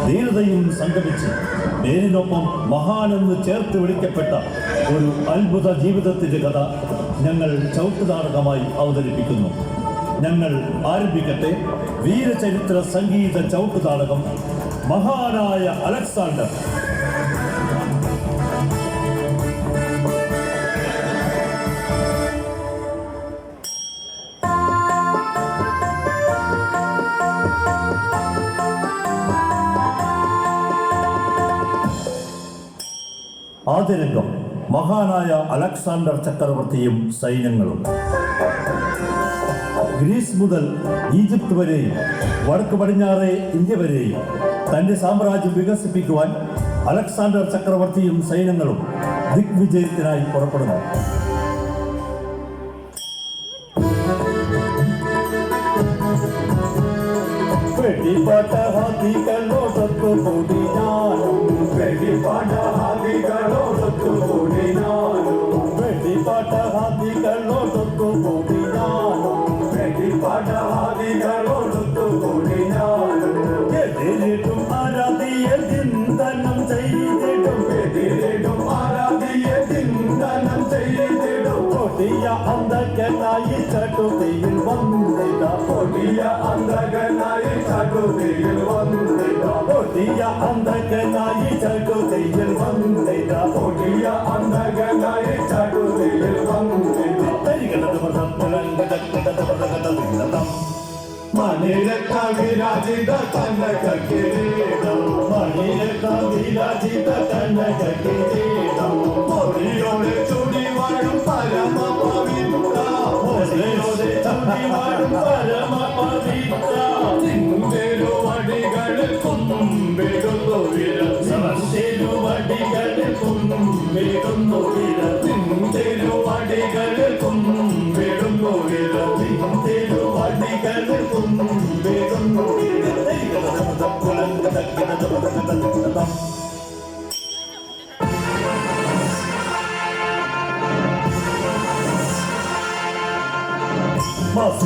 ധീരതയും സംഗമിച്ച് നേരിനൊപ്പം മഹാനെന്ന് ചേർത്ത് വിളിക്കപ്പെട്ട ഒരു അത്ഭുത ജീവിതത്തിൻ്റെ കഥ ഞങ്ങൾ ചവിട്ടുനാടകമായി അവതരിപ്പിക്കുന്നു. ഞങ്ങൾ ആരംഭിക്കട്ടെ വീരചരിത്ര സംഗീത ചവിട്ടുനാടകം മഹാനായ അലക്സാണ്ടർ. ആദ്യ രംഗം മഹാനായ അലക്സാണ്ടർ ചക്രവർത്തിയും സൈന്യങ്ങളും. ഗ്രീസ് മുതൽ ഈജിപ്ത് വരെയും വടക്ക് പടിഞ്ഞാറേ ഇന്ത്യ വരെയും തൻ്റെ സാമ്രാജ്യം വികസിപ്പിക്കുവാൻ അലക്സാണ്ടർ ചക്രവർത്തിയും സൈന്യങ്ങളും ദിഗ്വിജയത്തിനായി പുറപ്പെടുന്നു. എതിരിടും ആരാധിയതിന്ദനം ചെയ്തിടും കൊടിയ അന്ധകനായി ചടുതിയിൽ വന്നിട കൊടിയ അന്ധകനായി ചടുതിയിൽ വന്നിട കൊടിയ അന്ധകനായി ചടുതിയിൽ വന്നിട കൊടിയ അന്ധകനായി ചടുതിയിൽ വന്നിട മണിരത്ന വിരാജിത കനക കിരീടം മണിരത്ന വിരാജിത കനക കിരീടം മോടിയോടെ ചൂടി വാഴും പരമ പവിത്ര മോടിയോടെ ചൂടി വാഴും പരമ പവിത്ര തിരുവടികളിൽ കുമ്പിടുന്നു വിരൽ തിരുവടികളിൽ കുമ്പിടുന്നു വിരൽ തിരുവടികളിൽ കുമ്പിടുന്നു വിരൽ തിരുവടികളിൽ കുമ്പിടുന്നു വിരൽ.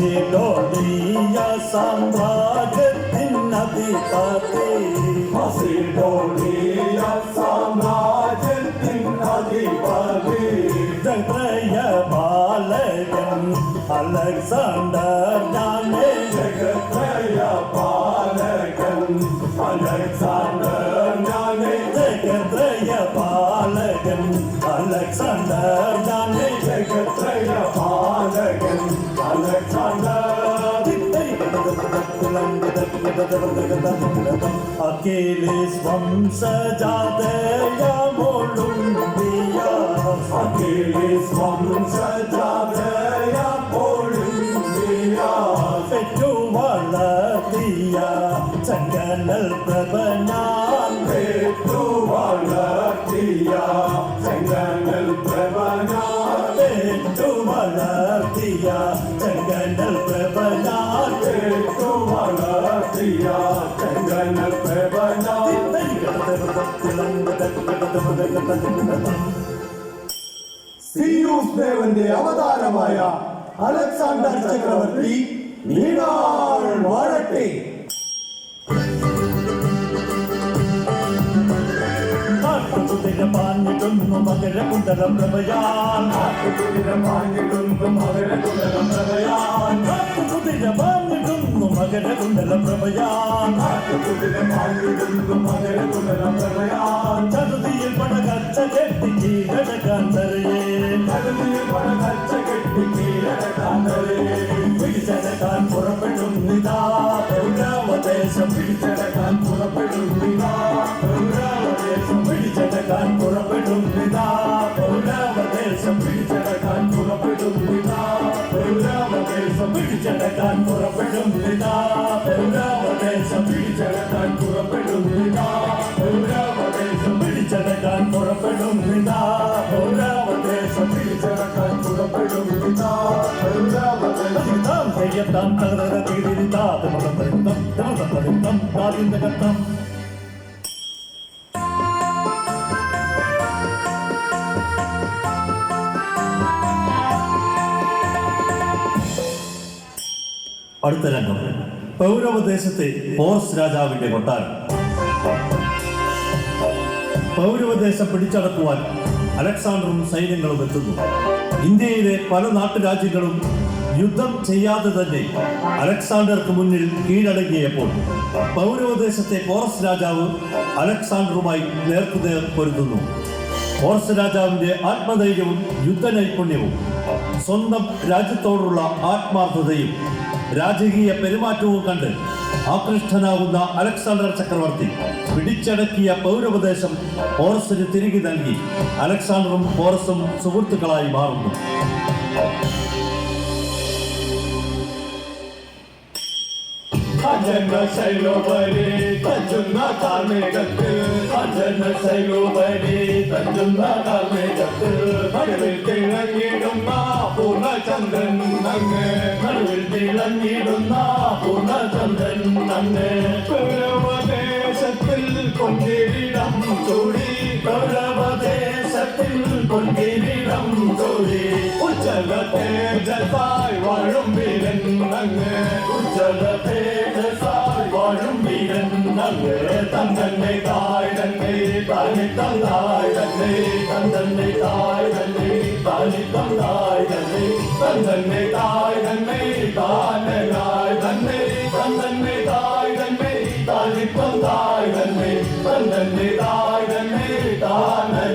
മസിഡോണിയ സാമ്രാജ്യത്തിനധിപതി മസിഡോണിയ സാമ്രാജ്യത്തിനധിപതി ജഗത്രയ ബാലകൻ അലക്സാണ്ടർ ഞാനേ ജഗത്രയ ബാലകൻ അലക്സാണ്ടർ ഞാനേ ജഗത്രയ ബാലകൻ അലക്സാണ്ടർ ഞാനേ ജഗത്രയ ബാലകൻ അഖിലേഷ് വംശജാതയമൊളുന്തിയ അഖിലേഷ് വംശജാതയമൊളുന്തിയ പെറ്റു വളർത്തിയ ചെങ്കനൽ പ്രഭനാൻ പെറ്റു വളർത്തിയ ചെങ്കനൽ പ്രഭനാൻ പെറ്റു വളർത്തിയ ചെങ്കനൽ പ്രഭനാൻ പെറ്റു വളർത്തിയ ചെങ്കനൽ പ്രഭനാൻ. സീയൂസ് ദേവന്റെ അവതാരമായ അലക്സാണ്ടർ ചക്രവർത്തി നീണാൾ വാഴട്ടെ. പാഞ്ഞിട്ടൊന്നു മകരകുണ്ടലം പ്രഭയാൻ പാഞ്ഞിട്ടൊന്നു മകരകുണ്ടലം പ്രഭയാൻ പാഞ്ഞിട്ടൊന്നു മകരകുണ്ടലം പ്രഭയാൻ പാഞ്ഞിട്ടൊന്നു മകരകുണ്ടലം പ്രഭയാൻ ചതുതിയിൽ പടകച്ച കെട്ടി കീഴടക്കാൻ തരയേ ചതുതിയിൽ പടകച്ച കെട്ടി കീഴടക്കാൻ തരയേ പിടിച്ചടക്കാൻ പുറപ്പെടുന്നിതാ പൗരാവദേശം പിടിച്ചടക്കാൻ പുറപ്പെടുന്നിതാ പൗരാവദേശം പിടിച്ചടക്കാൻ പുറപ്പെടുന്നിതാ പൗരാവദേശം പിടിച്ചടക്കാൻ പുറപ്പെടുന്നിതാ പൗരാവദേശം പിടിച്ചടക്കാൻ പുറപ്പെടുന്നിതാ പൗരാവദേശം പിടിച്ചടക്കാൻ പുറപ്പെടുന്നിതാ പൗരാവദേശം പിടിച്ചടക്കാൻ പുറപ്പെടുന്നിതാ പൗരാവദേശം പിടിച്ചടക്കാൻ പുറപ്പെടുന്നിതാ പൗരാവദേശം ചെയ്യത്താം തകര തീരിതാ തമതം തമതം കാതിന്റെ കത്തം. അടുത്ത രംഗം പൗരവദേശത്തെ പോർസ് രാജാവിന്റെ കൊട്ടാരം. പൗരവദേശം പിടിച്ചടക്കുവാൻ അലക്സാണ്ടറും സൈന്യങ്ങളും എത്തുന്നു. ഇന്ത്യയിലെ പല നാട്ടുരാജ്യങ്ങളും യുദ്ധം ചെയ്യാതെ തന്നെ അലക്സാണ്ടർക്ക് മുന്നിൽ കീഴടങ്ങിയപ്പോൾ പൗരവദേശത്തെ പോറസ് രാജാവ് അലക്സാണ്ടറുമായി നേർക്കുനേർ പൊരുതുന്നു. പോറസ് രാജാവിന്റെ ആത്മധൈര്യവും യുദ്ധനൈപുണ്യവും സ്വന്തം രാജ്യത്തോടുള്ള ആത്മാർത്ഥതയും രാജകീയ പെരുമാറ്റവും കണ്ട് ആകൃഷ്ടനാകുന്ന അലക്സാണ്ടർ ചക്രവർത്തി പിടിച്ചടക്കിയ പൗരവദേശം പോറസിന് തിരികെ നൽകി അലക്സാണ്ടറും പോറസും സുഹൃത്തുക്കളായി മാറുന്നു. ശൈലോപരി തഞ്ചുന്ന കാർമേഘത്തിൽ ശൈലോപരി തഞ്ചുന്ന കാർമേഘത്തിൽ നടുവിൽ തിളങ്ങിടുന്ന പൂർണ്ണചന്ദ്രൻ അങ്ങ് നടുവിൽ തിളങ്ങിടുന്ന പൂർണ്ണചന്ദ്രൻ അങ്ങ് കൗരവദേശത്തിൽ പൊൻകിരീടം ചൂടി കൗരവദേശത്തിൽ പൊൻകിരീടം ചൂടി ഉജ്ജല തേജസായി വാഴും വീരൻ അങ്ങ് ഉജ്ജല തേജസായി വാഴും വീരൻ അങ്ങ് തന്നെ തായ് തന്നെ താനി തന്നായ് തന്നെ തന്നെ തായ് തന്നെ താനി തന്നായ് തന്നെ തന്നെ തായ് തന്നെ താനായ് തന്നെ തന്നെ തായ് തന്നെ താനി തന്നായ് തന്നെ തന്നെ തായ് തന്നെ താനായ്